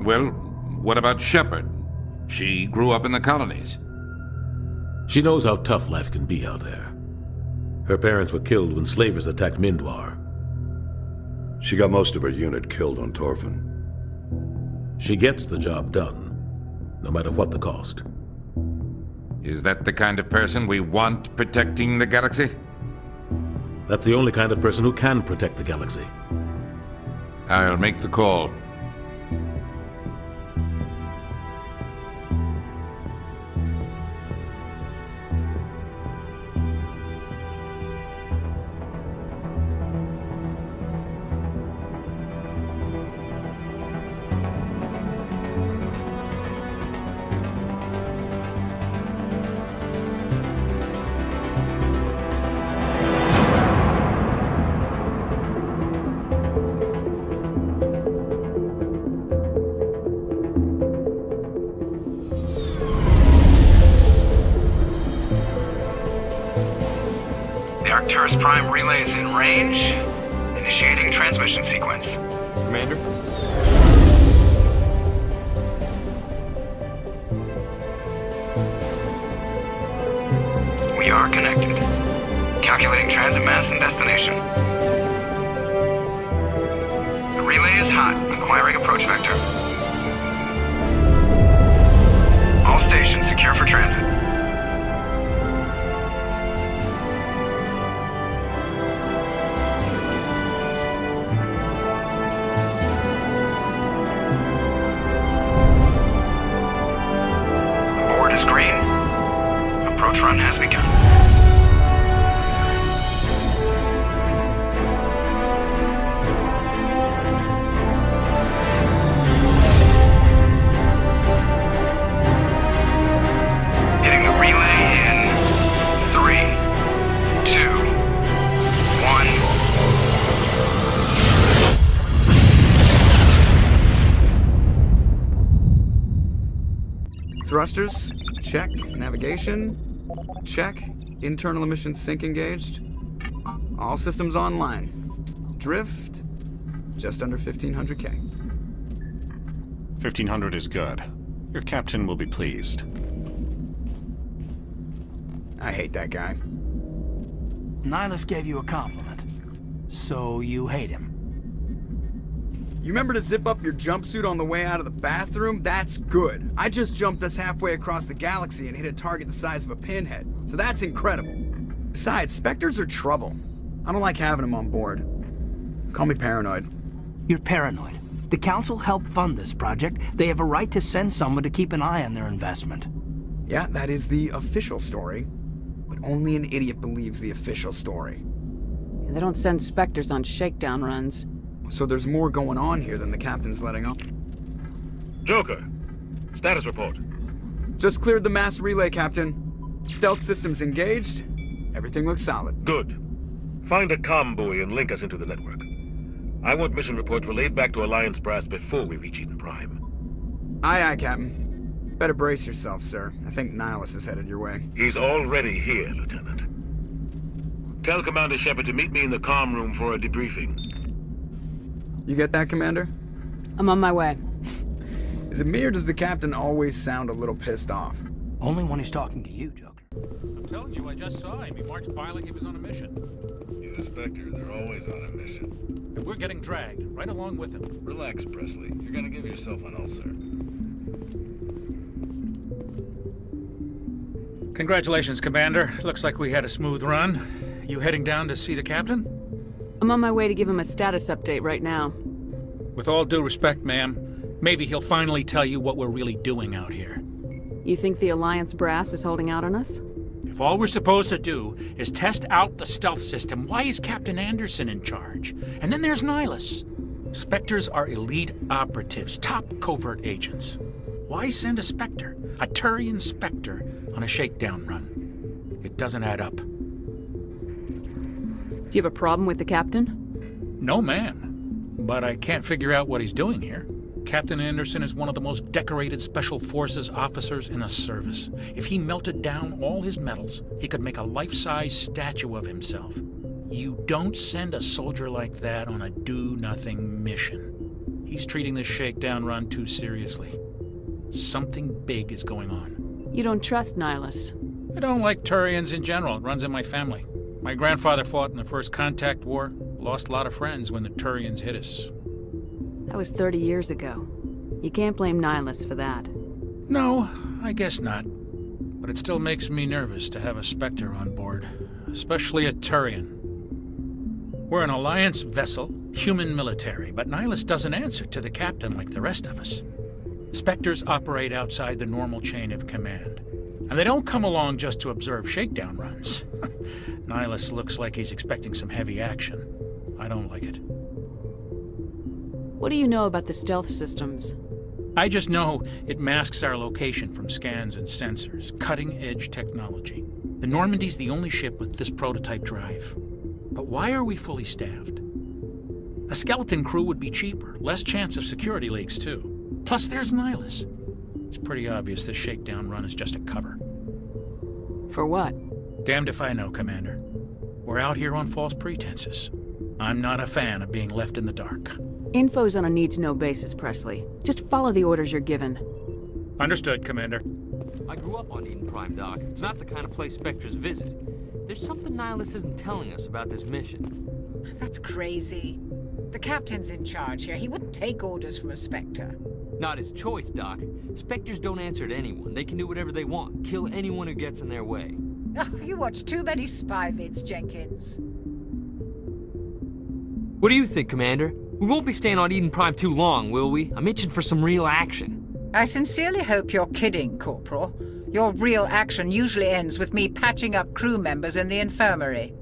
Well, what about Shepard? She grew up in the colonies. She knows how tough life can be out there. Her parents were killed when slavers attacked Mindwar. She got most of her unit killed on Torfin. She gets the job done, no matter what the cost. Is that the kind of person we want protecting the galaxy? That's the only kind of person who can protect the galaxy. I'll make the call. Arcturus Prime relays in range. Initiating transmission sequence. Commander? We are connected. Calculating transit mass and destination. The relay is hot. Acquiring approach vector. All stations secure for transit. Green. Approach run has begun. Hitting the relay in 3, 2, 1. Thrusters. Check. Navigation. Check. Internal emissions sync engaged. All systems online. Drift. Just under 1500K. 1500 is good. Your captain will be pleased. I hate that guy. Nihilus gave you a compliment. So you hate him. You remember to zip up your jumpsuit on the way out of the bathroom? That's good. I just jumped us halfway across the galaxy and hit a target the size of a pinhead. So that's incredible. Besides, Spectres are trouble. I don't like having them on board. Call me paranoid. You're paranoid. The Council helped fund this project. They have a right to send someone to keep an eye on their investment. Yeah, that is the official story. But only an idiot believes the official story. They don't send Spectres on shakedown runs. So there's more going on here than the captain's letting on. Joker, status report. Just cleared the mass relay, Captain. Stealth systems engaged. Everything looks solid. Good. Find a comm buoy and link us into the network. I want mission reports relayed back to Alliance Brass before we reach Eden Prime. Aye, aye, Captain. Better brace yourself, sir. I think Nihilus is headed your way. He's already here, Lieutenant. Tell Commander Shepard to meet me in the comm room for a debriefing. You get that, Commander? I'm on my way. Is it me or does the captain always sound a little pissed off? Only when he's talking to you, Joker. I'm telling you, I just saw him. He marched by like he was on a mission. He's a Spectre. They're always on a mission. And we're getting dragged, right along with him. Relax, Presley. You're gonna give yourself an ulcer. Congratulations, Commander. Looks like we had a smooth run. You heading down to see the captain? I'm on my way to give him a status update right now. With all due respect, ma'am, maybe he'll finally tell you what we're really doing out here. You think the Alliance brass is holding out on us? If all we're supposed to do is test out the stealth system, why is Captain Anderson in charge? And then there's Nihilus. Spectres are elite operatives, top covert agents. Why send a Spectre, a Turian Spectre, on a shakedown run? It doesn't add up. Do you have a problem with the captain? No, ma'am. But I can't figure out what he's doing here. Captain Anderson is one of the most decorated Special Forces officers in the service. If he melted down all his medals, he could make a life-size statue of himself. You don't send a soldier like that on a do-nothing mission. He's treating this shakedown run too seriously. Something big is going on. You don't trust Nihilus. I don't like Turians in general. It runs in my family. My grandfather fought in the First Contact War. Lost a lot of friends when the Turians hit us. That was 30 years ago. You can't blame Nihilus for that. No, I guess not. But it still makes me nervous to have a Spectre on board. Especially a Turian. We're an Alliance vessel, human military, but Nihilus doesn't answer to the captain like the rest of us. Spectres operate outside the normal chain of command. And they don't come along just to observe shakedown runs. Nihilus looks like he's expecting some heavy action. I don't like it. What do you know about the stealth systems? I just know it masks our location from scans and sensors. Cutting-edge technology. The Normandy's the only ship with this prototype drive. But why are we fully staffed? A skeleton crew would be cheaper. Less chance of security leaks, too. Plus, there's Nihilus. It's pretty obvious this shakedown run is just a cover. For what? Damned if I know, Commander. We're out here on false pretenses. I'm not a fan of being left in the dark. Info's on a need-to-know basis, Presley. Just follow the orders you're given. Understood, Commander. I grew up on Eden Prime, Doc. It's not the kind of place Spectres visit. There's something Nihilus isn't telling us about this mission. That's crazy. The captain's in charge here. He wouldn't take orders from a Spectre. Not his choice, Doc. Spectres don't answer to anyone. They can do whatever they want. Kill anyone who gets in their way. Oh, you watch too many spy vids, Jenkins. What do you think, Commander? We won't be staying on Eden Prime too long, will we? I'm itching for some real action. I sincerely hope you're kidding, Corporal. Your real action usually ends with me patching up crew members in the infirmary.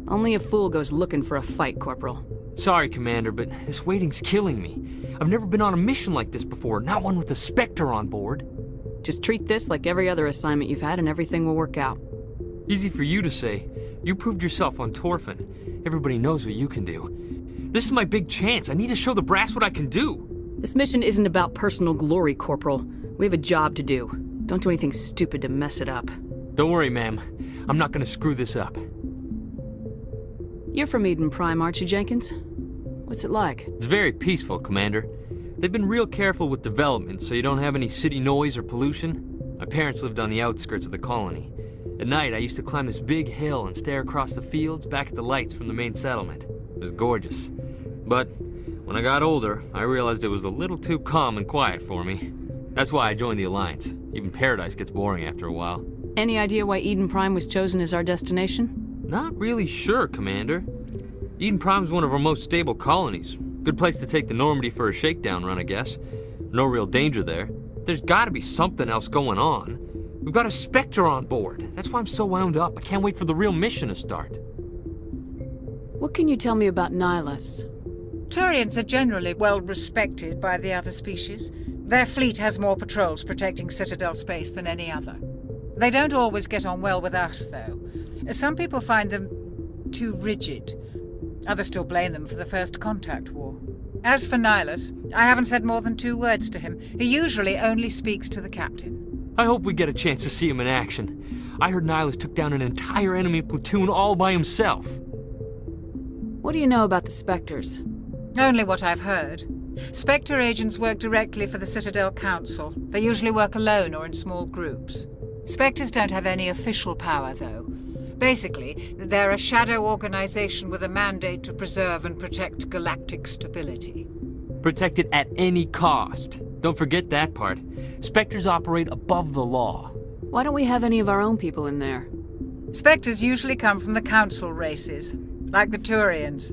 Only a fool goes looking for a fight, Corporal. Sorry, Commander, but this waiting's killing me. I've never been on a mission like this before, not one with a Spectre on board. Just treat this like every other assignment you've had and everything will work out. Easy for you to say. You proved yourself on Torfin. Everybody knows what you can do. This is my big chance. I need to show the brass what I can do. This mission isn't about personal glory, Corporal. We have a job to do. Don't do anything stupid to mess it up. Don't worry, ma'am. I'm not gonna screw this up. You're from Eden Prime, aren't you, Jenkins? What's it like? It's very peaceful, Commander. They've been real careful with development, so you don't have any city noise or pollution. My parents lived on the outskirts of the colony. At night, I used to climb this big hill and stare across the fields back at the lights from the main settlement. It was gorgeous. But when I got older, I realized it was a little too calm and quiet for me. That's why I joined the Alliance. Even Paradise gets boring after a while. Any idea why Eden Prime was chosen as our destination? Not really sure, Commander. Eden Prime's one of our most stable colonies. Good place to take the Normandy for a shakedown run, I guess. No real danger there. There's gotta be something else going on. We've got a Spectre on board. That's why I'm so wound up. I can't wait for the real mission to start. What can you tell me about Nihilus? Turians are generally well respected by the other species. Their fleet has more patrols protecting Citadel space than any other. They don't always get on well with us, though. Some people find them too rigid. Others still blame them for the First Contact War. As for Nihilus, I haven't said more than 2 words to him. He usually only speaks to the captain. I hope we get a chance to see him in action. I heard Nihilus took down an entire enemy platoon all by himself. What do you know about the Spectres? Only what I've heard. Spectre agents work directly for the Citadel Council. They usually work alone or in small groups. Spectres don't have any official power, though. Basically, they're a shadow organization with a mandate to preserve and protect galactic stability. Protect it at any cost. Don't forget that part. Spectres operate above the law. Why don't we have any of our own people in there? Spectres usually come from the Council races, like the Turians.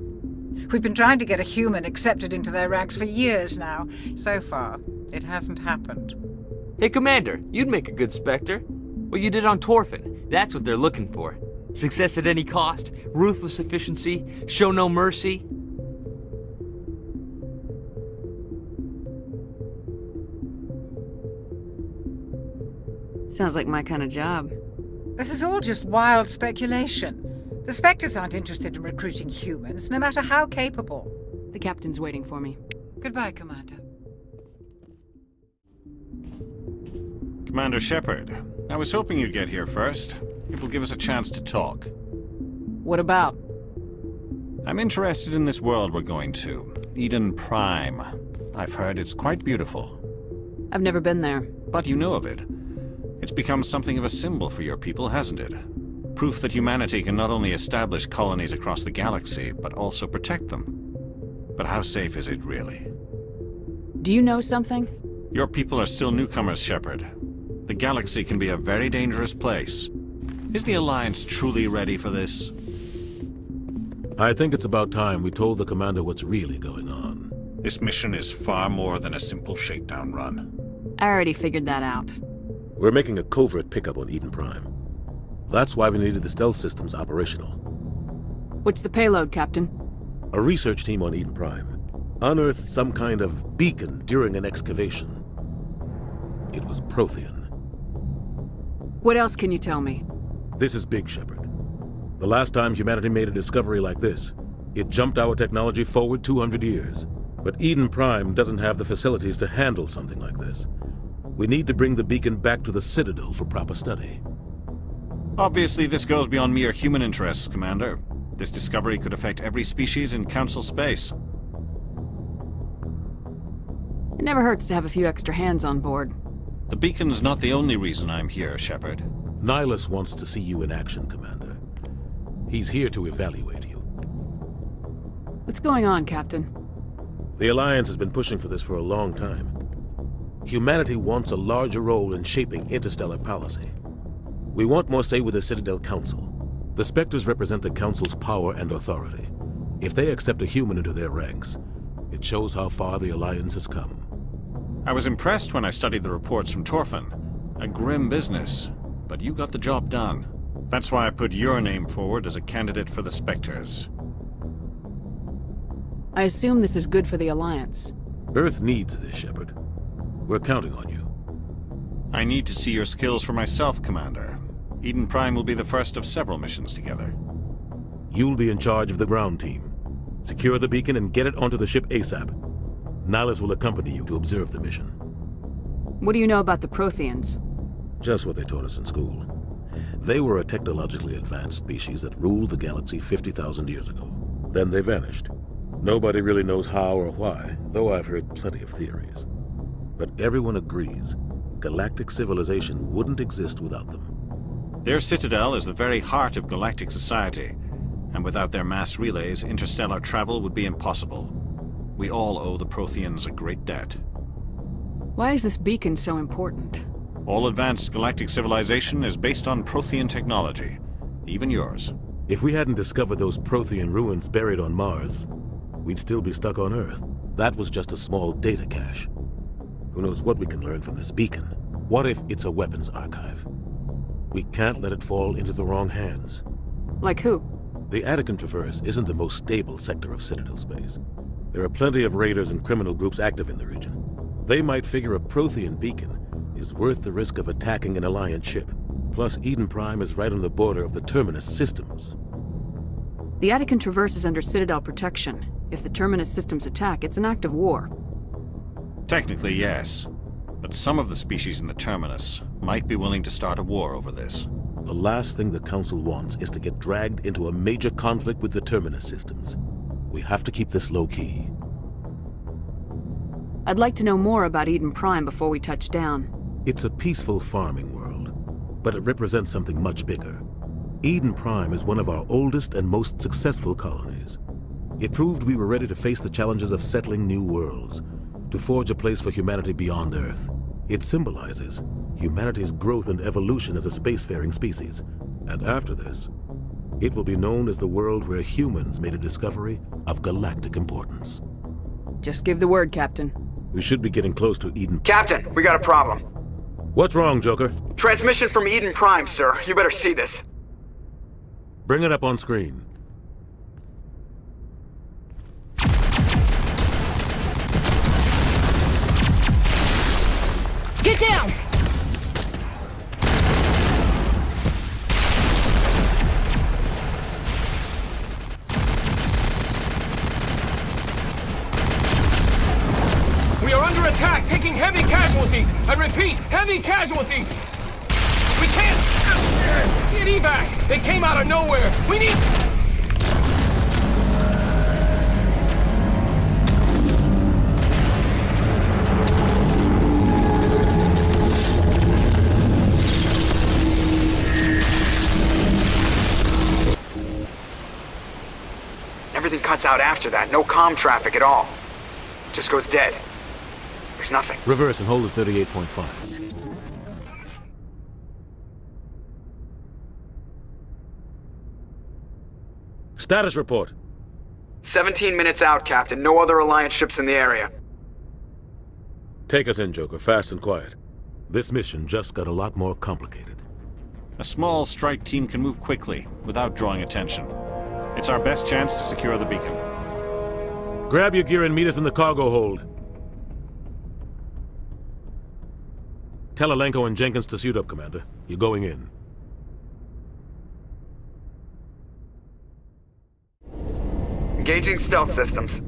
We've been trying to get a human accepted into their ranks for years now. So far, it hasn't happened. Hey, Commander, you'd make a good Spectre. What you did on Torfin, that's what they're looking for. Success at any cost, ruthless efficiency, show no mercy. Sounds like my kind of job. This is all just wild speculation. The Spectres aren't interested in recruiting humans, no matter how capable. The captain's waiting for me. Goodbye, Commander. Commander Shepard, I was hoping you'd get here first. It will give us a chance to talk. What about? I'm interested in this world we're going to. Eden Prime. I've heard it's quite beautiful. I've never been there. But you know of it. It's become something of a symbol for your people, hasn't it? Proof that humanity can not only establish colonies across the galaxy, but also protect them. But how safe is it, really? Do you know something? Your people are still newcomers, Shepard. The galaxy can be a very dangerous place. Is the Alliance truly ready for this? I think it's about time we told the commander what's really going on. This mission is far more than a simple shakedown run. I already figured that out. We're making a covert pickup on Eden Prime. That's why we needed the stealth systems operational. What's the payload, Captain? A research team on Eden Prime unearthed some kind of beacon during an excavation. It was Prothean. What else can you tell me? This is big, Shepard. The last time humanity made a discovery like this, it jumped our technology forward 200 years. But Eden Prime doesn't have the facilities to handle something like this. We need to bring the beacon back to the Citadel for proper study. Obviously, this goes beyond mere human interests, Commander. This discovery could affect every species in Council space. It never hurts to have a few extra hands on board. The beacon's not the only reason I'm here, Shepard. Nihilus wants to see you in action, Commander. He's here to evaluate you. What's going on, Captain? The Alliance has been pushing for this for a long time. Humanity wants a larger role in shaping interstellar policy. We want more say with the Citadel Council. The Spectres represent the Council's power and authority. If they accept a human into their ranks, it shows how far the Alliance has come. I was impressed when I studied the reports from Torfin. A grim business, but you got the job done. That's why I put your name forward as a candidate for the Spectres. I assume this is good for the Alliance. Earth needs this, Shepard. We're counting on you. I need to see your skills for myself, Commander. Eden Prime will be the first of several missions together. You'll be in charge of the ground team. Secure the beacon and get it onto the ship ASAP. Nihilus will accompany you to observe the mission. What do you know about the Protheans? Just what they taught us in school. They were a technologically advanced species that ruled the galaxy 50,000 years ago. Then they vanished. Nobody really knows how or why, though I've heard plenty of theories. But everyone agrees, galactic civilization wouldn't exist without them. Their citadel is the very heart of galactic society, and without their mass relays, interstellar travel would be impossible. We all owe the Protheans a great debt. Why is this beacon so important? All advanced galactic civilization is based on Prothean technology, even yours. If we hadn't discovered those Prothean ruins buried on Mars, we'd still be stuck on Earth. That was just a small data cache. Who knows what we can learn from this beacon? What if it's a weapons archive? We can't let it fall into the wrong hands. Like who? The Attican Traverse isn't the most stable sector of Citadel space. There are plenty of raiders and criminal groups active in the region. They might figure a Prothean beacon is worth the risk of attacking an Alliance ship. Plus, Eden Prime is right on the border of the Terminus systems. The Attican Traverse is under Citadel protection. If the Terminus systems attack, it's an act of war. Technically, yes. But some of the species in the Terminus might be willing to start a war over this. The last thing the Council wants is to get dragged into a major conflict with the Terminus systems. We have to keep this low-key. I'd like to know more about Eden Prime before we touch down. It's a peaceful farming world, but it represents something much bigger. Eden Prime is one of our oldest and most successful colonies. It proved we were ready to face the challenges of settling new worlds, to forge a place for humanity beyond Earth. It symbolizes humanity's growth and evolution as a spacefaring species. And after this, it will be known as the world where humans made a discovery of galactic importance. Just give the word, Captain. We should be getting close to Eden. Captain, we got a problem. What's wrong, Joker? Transmission from Eden Prime, sir. You better see this. Bring it up on screen. Get down! We are under attack, taking heavy casualties. I repeat, heavy casualties. We can't get evac. They came out of nowhere. We need... everything cuts out after that. No comm traffic at all. Just goes dead. There's nothing. Reverse and hold at 38.5. Status report. 17 minutes out, Captain. No other Alliance ships in the area. Take us in, Joker, fast and quiet. This mission just got a lot more complicated. A small strike team can move quickly, without drawing attention. It's our best chance to secure the beacon. Grab your gear and meet us in the cargo hold. Tell Alenko and Jenkins to suit up, Commander. You're going in. Engaging stealth systems.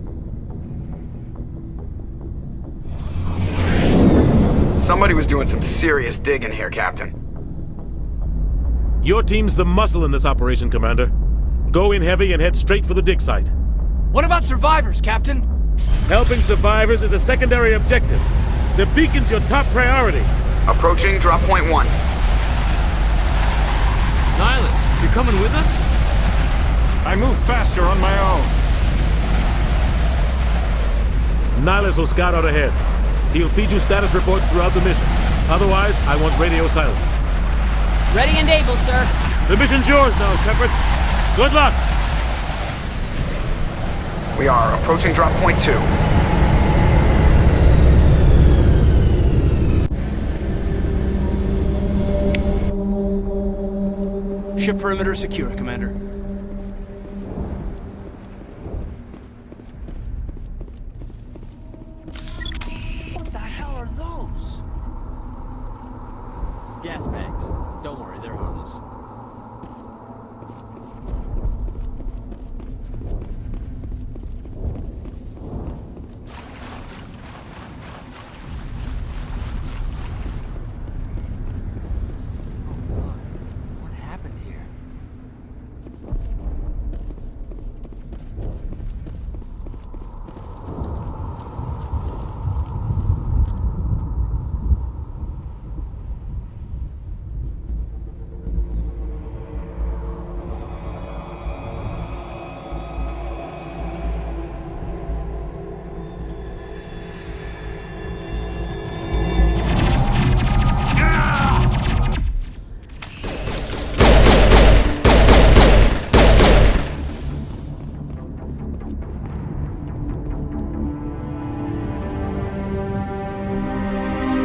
Somebody was doing some serious digging here, Captain. Your team's the muscle in this operation, Commander. Go in heavy and head straight for the dig site. What about survivors, Captain? Helping survivors is a secondary objective. The beacon's your top priority. Approaching drop point 1. Nihilus, you coming with us? I move faster on my own. Nihilus will scout out ahead. He'll feed you status reports throughout the mission. Otherwise, I want radio silence. Ready and able, sir. The mission's yours now, Shepard. Good luck! We are approaching drop point 2. Ship perimeter secure, Commander. What the hell are those? Gas bags. Don't worry, they're harmless. What happened here?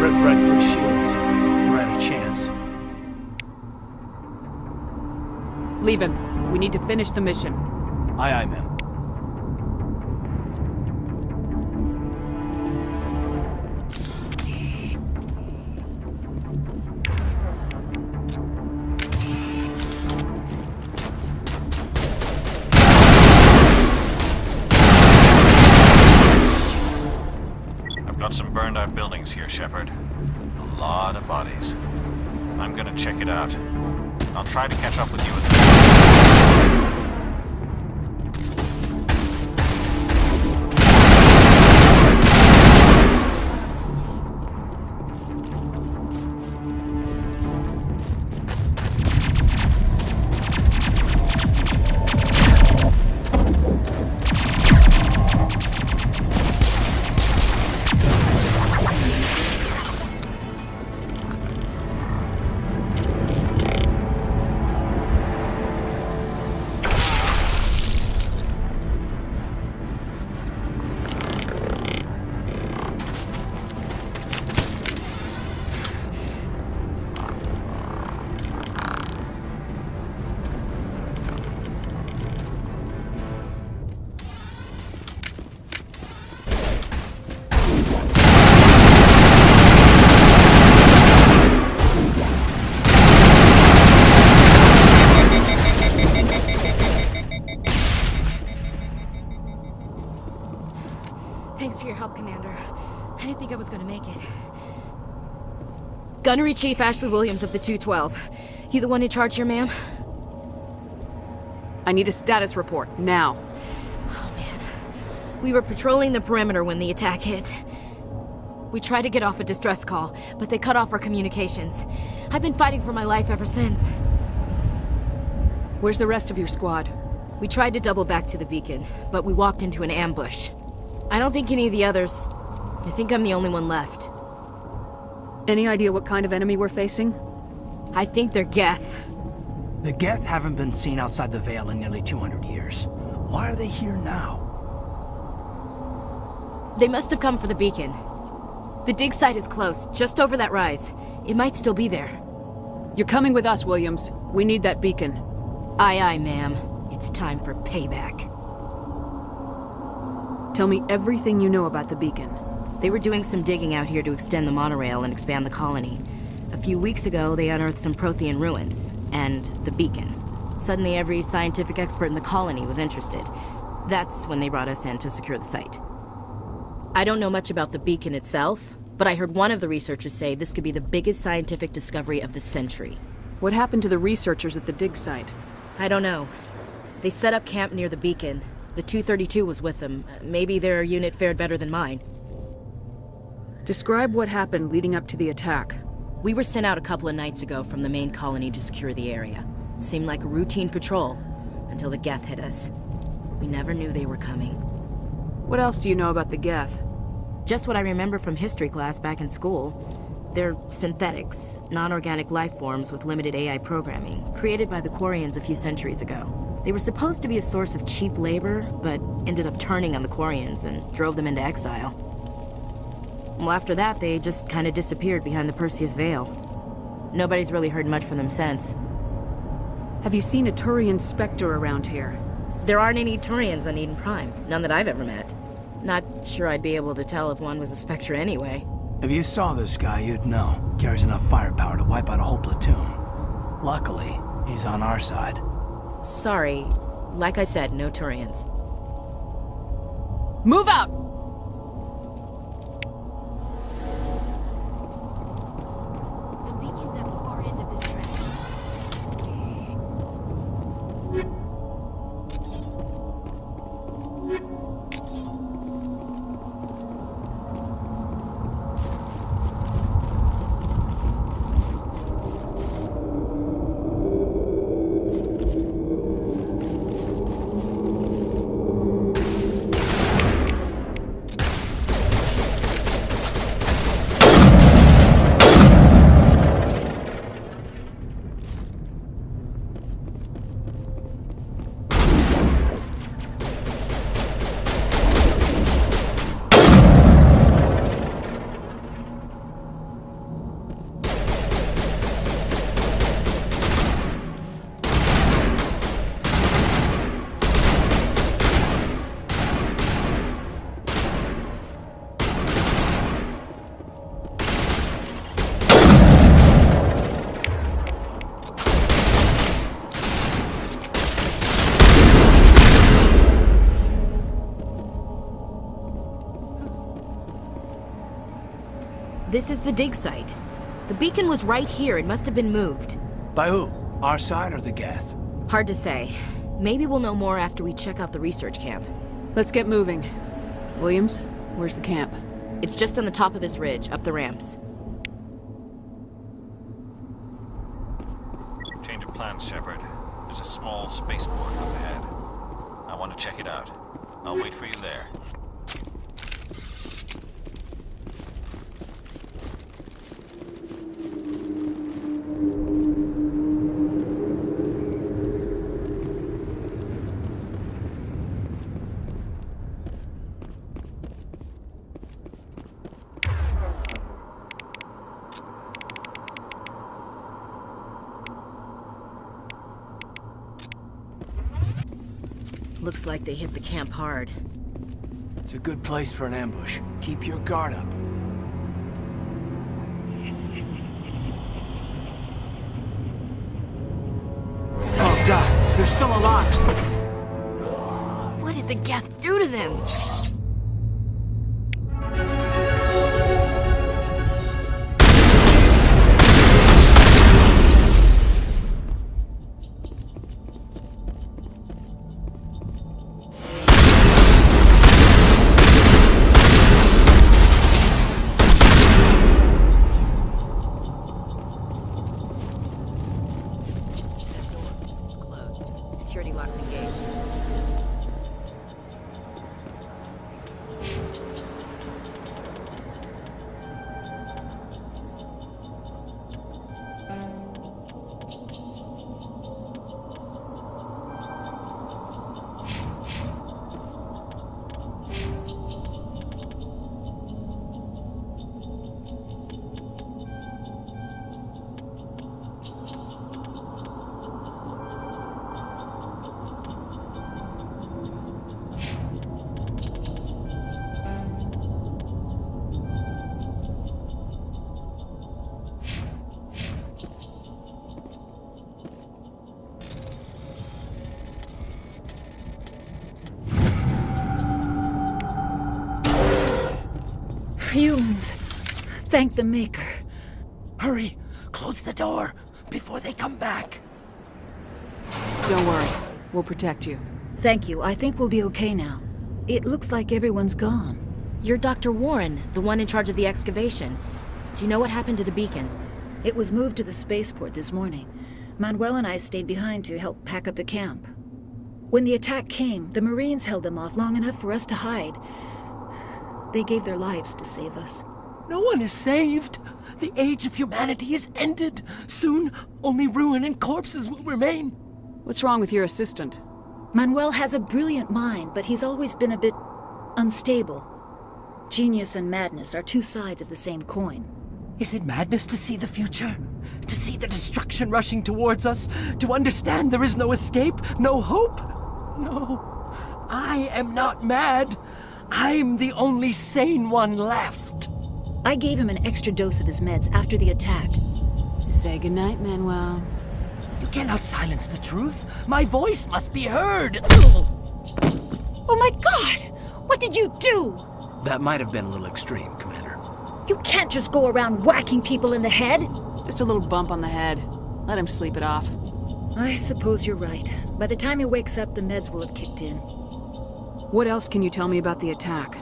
Rip right through his shields. We're out of chance. Leave him. We need to finish the mission. Aye, aye, ma'am. I've got some burned out buildings here, Shepard. A lot of bodies. I'm gonna check it out. I'll try to catch up with you at the... Thanks for your help, Commander. I didn't think I was gonna make it. Gunnery Chief Ashley Williams of the 212. You the one in charge here, ma'am? I need a status report, now. Oh, man. We were patrolling the perimeter when the attack hit. We tried to get off a distress call, but they cut off our communications. I've been fighting for my life ever since. Where's the rest of your squad? We tried to double back to the beacon, but we walked into an ambush. I don't think any of the others... I think I'm the only one left. Any idea what kind of enemy we're facing? I think they're Geth. The Geth haven't been seen outside the Veil in nearly 200 years. Why are they here now? They must have come for the beacon. The dig site is close, just over that rise. It might still be there. You're coming with us, Williams. We need that beacon. Aye, aye, ma'am. It's time for payback. Tell me everything you know about the beacon. They were doing some digging out here to extend the monorail and expand the colony. A few weeks ago, they unearthed some Prothean ruins, and the beacon. Suddenly, every scientific expert in the colony was interested. That's when they brought us in to secure the site. I don't know much about the beacon itself, but I heard one of the researchers say this could be the biggest scientific discovery of the century. What happened to the researchers at the dig site? I don't know. They set up camp near the beacon. The 232 was with them. Maybe their unit fared better than mine. Describe what happened leading up to the attack. We were sent out a couple of nights ago from the main colony to secure the area. Seemed like a routine patrol, until the Geth hit us. We never knew they were coming. What else do you know about the Geth? Just what I remember from history class back in school. They're synthetics, non-organic life forms with limited AI programming, created by the Quarians a few centuries ago. They were supposed to be a source of cheap labor, but ended up turning on the Quarians and drove them into exile. Well, after that, they just kind of disappeared behind the Perseus Veil. Nobody's really heard much from them since. Have you seen a Turian Spectre around here? There aren't any Turians on Eden Prime. None that I've ever met. Not sure I'd be able to tell if one was a Spectre anyway. If you saw this guy, you'd know. Carries enough firepower to wipe out a whole platoon. Luckily, he's on our side. Sorry. Like I said, no Turians. Move out! The beacon's at the far end of this track. This is the dig site. The beacon was right here. It must have been moved. By who? Our side or the Geth? Hard to say. Maybe we'll know more after we check out the research camp. Let's get moving. Williams, where's the camp? It's just on the top of this ridge, up the ramps. Change of plans, Shepard. There's a small spaceport up ahead. I want to check it out. I'll wait for you there. Looks like they hit the camp hard. It's a good place for an ambush. Keep your guard up. Oh god, they're still alive! What did the Geth do to them? Security locks engaged. Humans. Thank the Maker. Hurry! Close the door before they come back. Don't worry. We'll protect you. Thank you. I think we'll be okay now. It looks like everyone's gone. You're Dr. Warren, the one in charge of the excavation. Do you know what happened to the beacon? It was moved to the spaceport this morning. Manuel and I stayed behind to help pack up the camp. When the attack came, the Marines held them off long enough for us to hide. They gave their lives to save us. No one is saved. The age of humanity is ended. Soon, only ruin and corpses will remain. What's wrong with your assistant? Manuel has a brilliant mind, but he's always been a bit unstable. Genius and madness are two sides of the same coin. Is it madness to see the future? To see the destruction rushing towards us? To understand there is no escape? No hope? No. I am not mad. I'm the only sane one left. I gave him an extra dose of his meds after the attack. Say goodnight, Manuel. You cannot silence the truth. My voice must be heard. Oh my God! What did you do? That might have been a little extreme, Commander. You can't just go around whacking people in the head. Just a little bump on the head. Let him sleep it off. I suppose you're right. By the time he wakes up, the meds will have kicked in. What else can you tell me about the attack?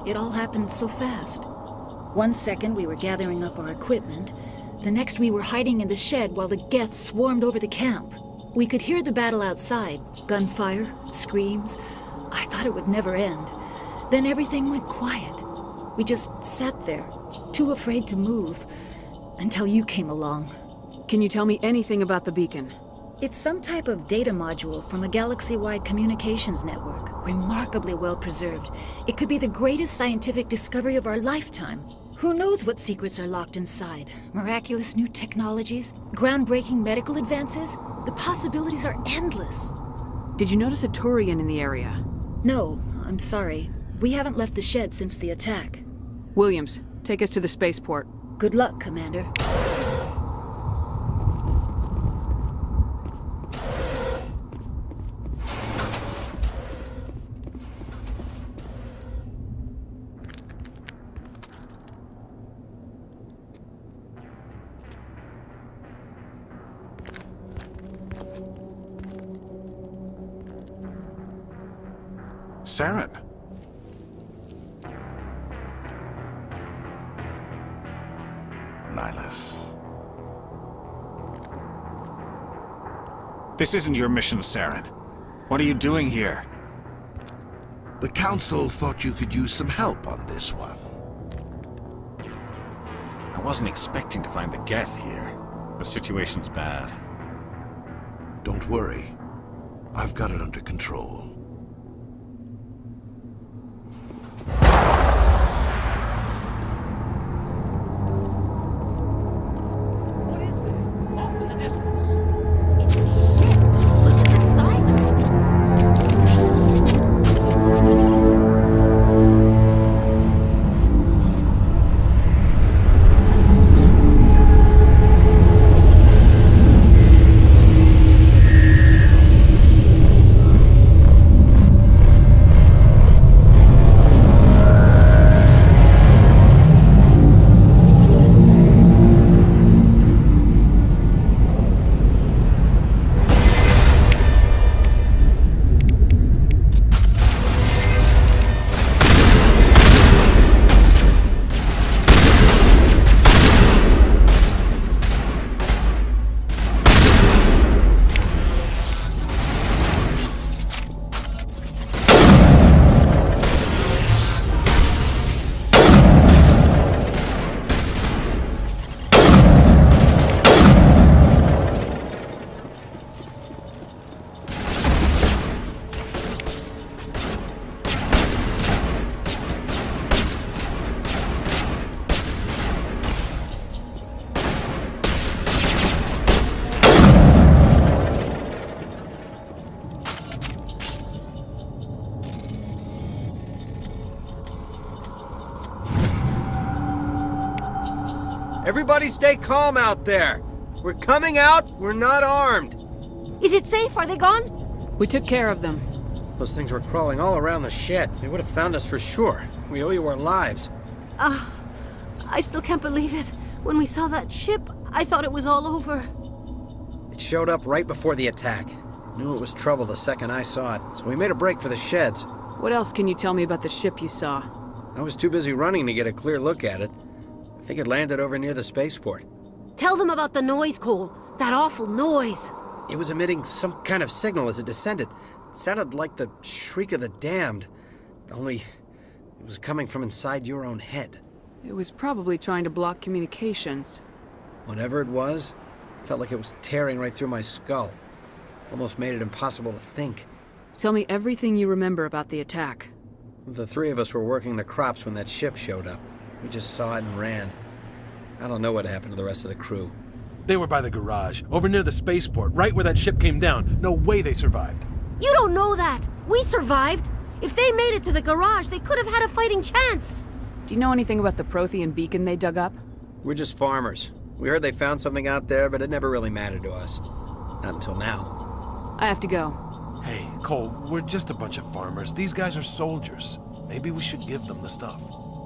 It all happened so fast. 1 second we were gathering up our equipment. The next we were hiding in the shed while the Geth swarmed over the camp. We could hear the battle outside. Gunfire, screams. I thought it would never end. Then everything went quiet. We just sat there, too afraid to move, until you came along. Can you tell me anything about the beacon? It's some type of data module from a galaxy-wide communications network, remarkably well preserved. It could be the greatest scientific discovery of our lifetime. Who knows what secrets are locked inside? Miraculous new technologies? Groundbreaking medical advances? The possibilities are endless. Did you notice a Turian in the area? No, I'm sorry. We haven't left the shed since the attack. Williams, take us to the spaceport. Good luck, Commander. Saren. Nihilus. This isn't your mission, Saren. What are you doing here? The Council thought you could use some help on this one. I wasn't expecting to find the Geth here. The situation's bad. Don't worry. I've got it under control. Everybody stay calm out there. We're coming out, we're not armed. Is it safe? Are they gone? We took care of them. Those things were crawling all around the shed. They would have found us for sure. We owe you our lives. I still can't believe it. When we saw that ship, I thought it was all over. It showed up right before the attack. Knew it was trouble the second I saw it, so we made a break for the sheds. What else can you tell me about the ship you saw? I was too busy running to get a clear look at it. I think it landed over near the spaceport. Tell them about the noise, Cole. That awful noise. It was emitting some kind of signal as it descended. It sounded like the shriek of the damned, only it was coming from inside your own head. It was probably trying to block communications. Whatever it was, felt like it was tearing right through my skull. Almost made it impossible to think. Tell me everything you remember about the attack. The three of us were working the crops when that ship showed up. We just saw it and ran. I don't know what happened to the rest of the crew. They were by the garage, over near the spaceport, right where that ship came down. No way they survived. You don't know that. We survived. If they made it to the garage, they could have had a fighting chance. Do you know anything about the Prothean beacon they dug up? We're just farmers. We heard they found something out there, but it never really mattered to us. Not until now. I have to go. Hey, Cole, we're just a bunch of farmers. These guys are soldiers. Maybe we should give them the stuff.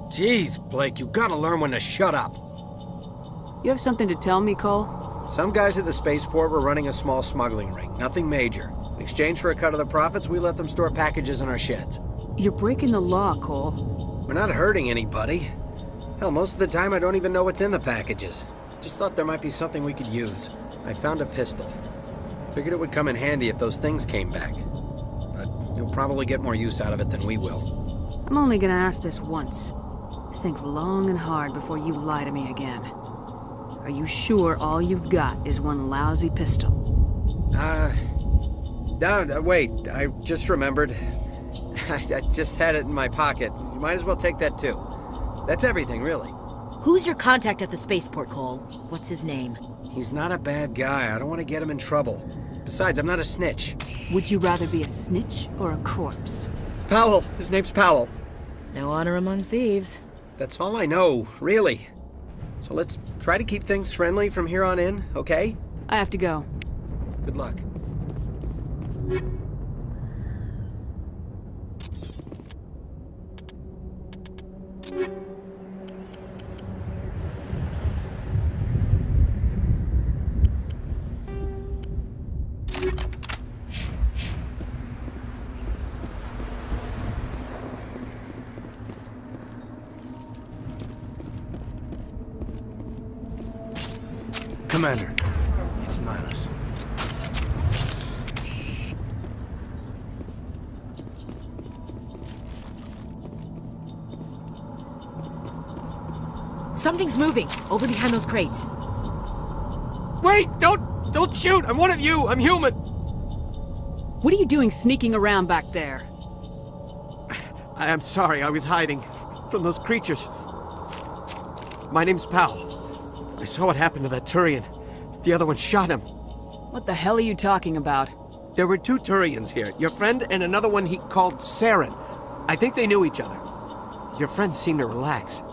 Jeez, Blake, you gotta learn when to shut up. You have something to tell me, Cole? Some guys at the spaceport were running a small smuggling ring, nothing major. In exchange for a cut of the profits, we let them store packages in our sheds. You're breaking the law, Cole. We're not hurting anybody. Hell, most of the time I don't even know what's in the packages. Just thought there might be something we could use. I found a pistol. Figured it would come in handy if those things came back. But you'll probably get more use out of it than we will. I'm only gonna ask this once. Think long and hard before you lie to me again. Are you sure all you've got is one lousy pistol? No, wait, I just remembered. I just had it in my pocket. You might as well take that too. That's everything, really. Who's your contact at the spaceport, Cole? What's his name? He's not a bad guy. I don't want to get him in trouble. Besides, I'm not a snitch. Would you rather be a snitch or a corpse? Powell. His name's Powell. No honor among thieves. That's all I know, really. So let's try to keep things friendly from here on in, okay? I have to go. Good luck. Commander, it's Nihilus. Something's moving, over behind those crates. Wait! Don't shoot! I'm one of you! I'm human! What are you doing sneaking around back there? I'm sorry, I was hiding from those creatures. My name's Powell. I saw what happened to that Turian. The other one shot him. What the hell are you talking about? There were two Turians here. Your friend and another one he called Saren. I think they knew each other. Your friend seemed to relax.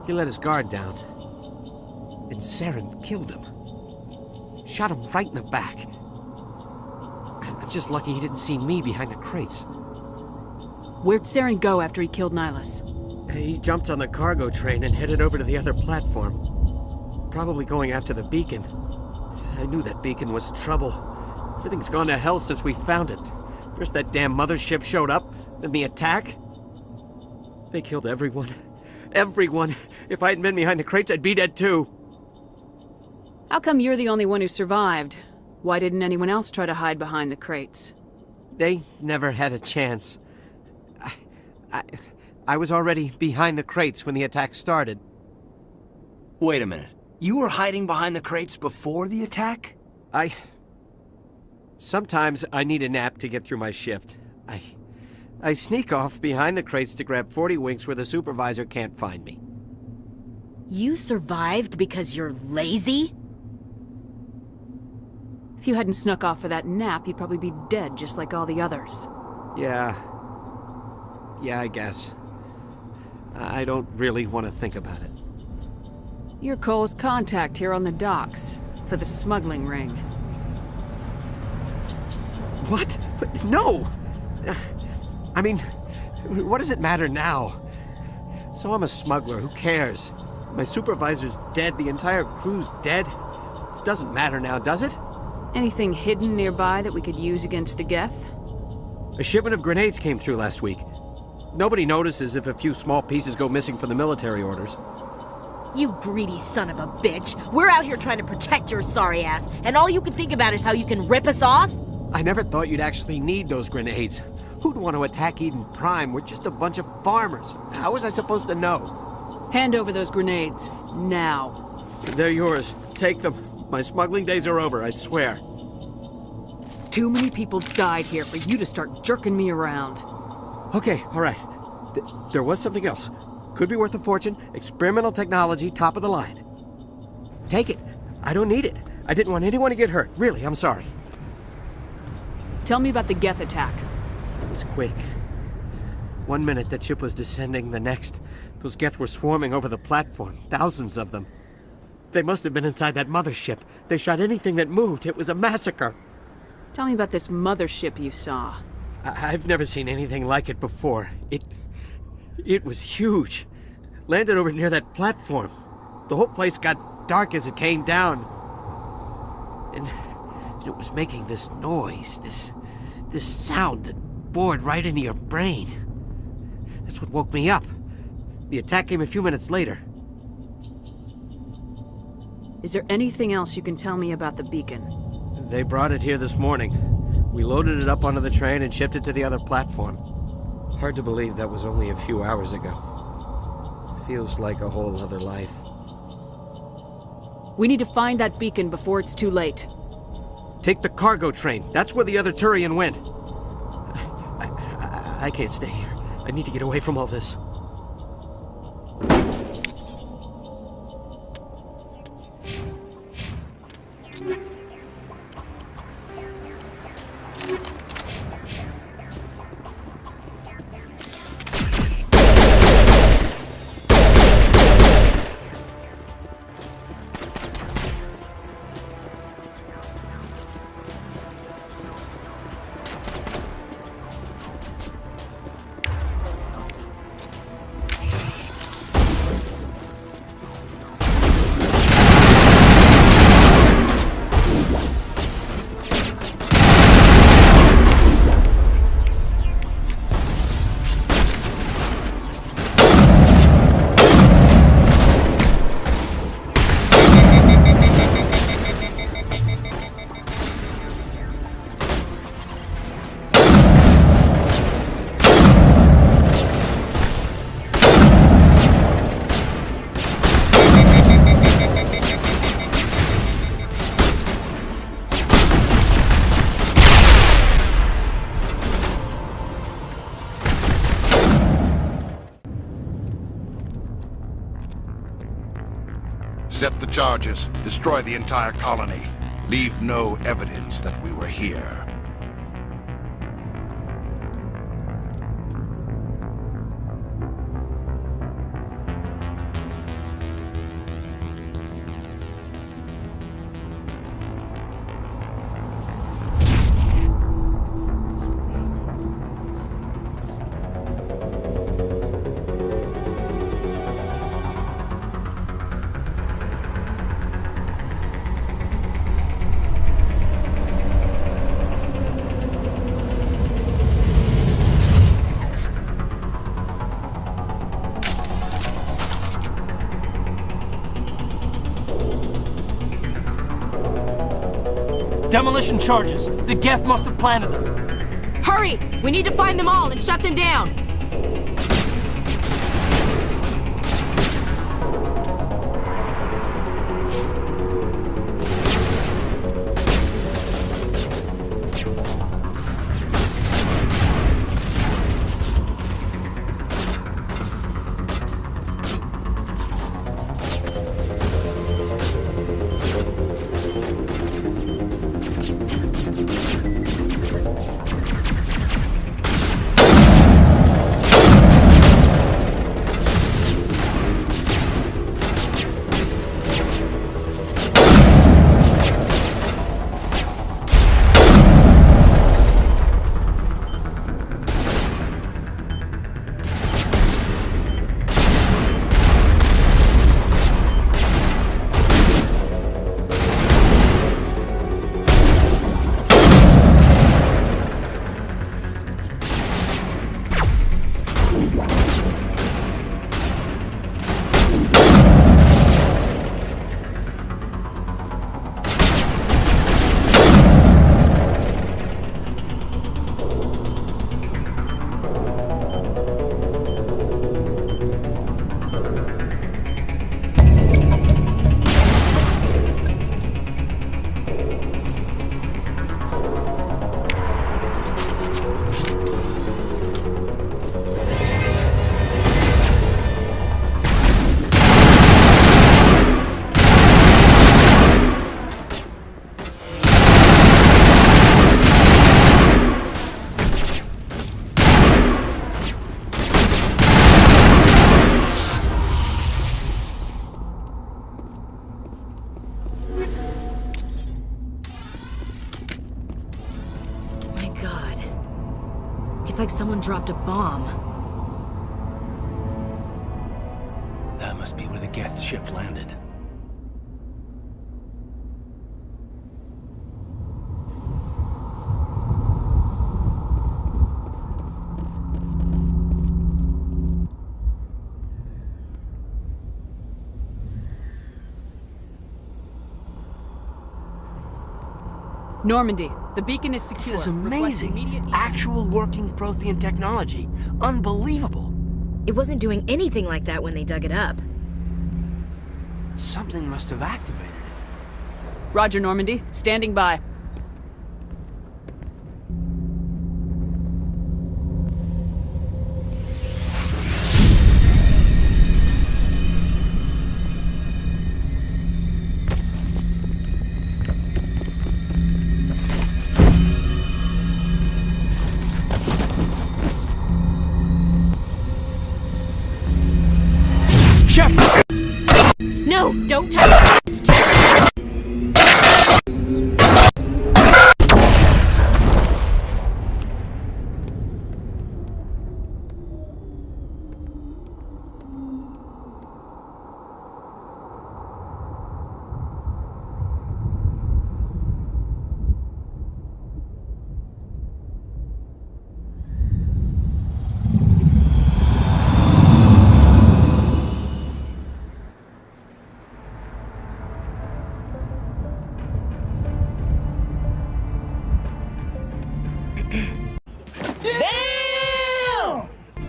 He let his guard down. And Saren killed him. Shot him right in the back. I'm just lucky he didn't see me behind the crates. Where'd Saren go after he killed Nihilus? He jumped on the cargo train and headed over to the other platform. Probably going after the beacon. I knew that beacon was trouble. Everything's gone to hell since we found it. First that damn mothership showed up, then the attack. They killed everyone. Everyone. If I hadn't been behind the crates, I'd be dead too. How come you're the only one who survived? Why didn't anyone else try to hide behind the crates? They never had a chance. I was already behind the crates when the attack started. Wait a minute. You were hiding behind the crates before the attack? Sometimes I need a nap to get through my shift. I sneak off behind the crates to grab 40 winks where the supervisor can't find me. You survived because you're lazy? If you hadn't snuck off for that nap, you'd probably be dead just like all the others. Yeah, I guess. I don't really want to think about it. You're Cole's contact here on the docks, for the smuggling ring. What? No! I mean, what does it matter now? So I'm a smuggler, who cares? My supervisor's dead, the entire crew's dead. Doesn't matter now, does it? Anything hidden nearby that we could use against the Geth? A shipment of grenades came through last week. Nobody notices if a few small pieces go missing from the military orders. You greedy son of a bitch. We're out here trying to protect your sorry ass, and all you can think about is how you can rip us off? I never thought you'd actually need those grenades. Who'd want to attack Eden Prime? We're just a bunch of farmers. How was I supposed to know? Hand over those grenades, now. They're yours. Take them. My smuggling days are over, I swear. Too many people died here for you to start jerking me around. Okay, all right. There was something else. Could be worth a fortune. Experimental technology, top of the line. Take it. I don't need it. I didn't want anyone to get hurt. Really, I'm sorry. Tell me about the Geth attack. It was quick. 1 minute that ship was descending, the next, those Geth were swarming over the platform. Thousands of them. They must have been inside that mothership. They shot anything that moved. It was a massacre. Tell me about this mothership you saw. I've never seen anything like it before. It was huge. Landed over near that platform. The whole place got dark as it came down. And it was making this noise, this sound that bored right into your brain. That's what woke me up. The attack came a few minutes later. Is there anything else you can tell me about the beacon? They brought it here this morning. We loaded it up onto the train and shipped it to the other platform. Hard to believe that was only a few hours ago. Feels like a whole other life. We need to find that beacon before it's too late. Take the cargo train. That's where the other Turian went. I can't stay here. I need to get away from all this. Set the charges. Destroy the entire colony. Leave no evidence that we were here. Demolition charges. The Geth must have planted them. Hurry! We need to find them all and shut them down! like someone dropped a bomb. That must be where the Geth ship landed. Normandy, the beacon is secure. This is Request amazing. immediate- Actual working Prothean technology. Unbelievable. It wasn't doing anything like that when they dug it up. Something must have activated it. Roger, Normandy. Standing by. No, don't touch it. It's too...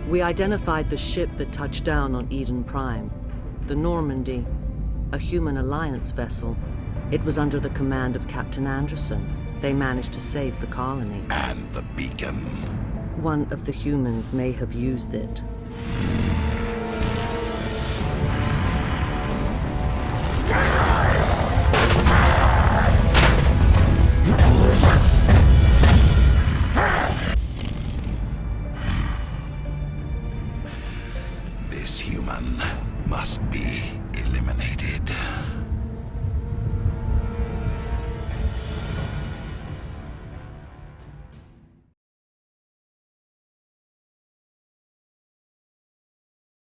We identified the ship that touched down on Eden Prime, the Normandy, a human alliance vessel. It was under the command of Captain Anderson. They managed to save the colony. And the beacon. One of the humans may have used it.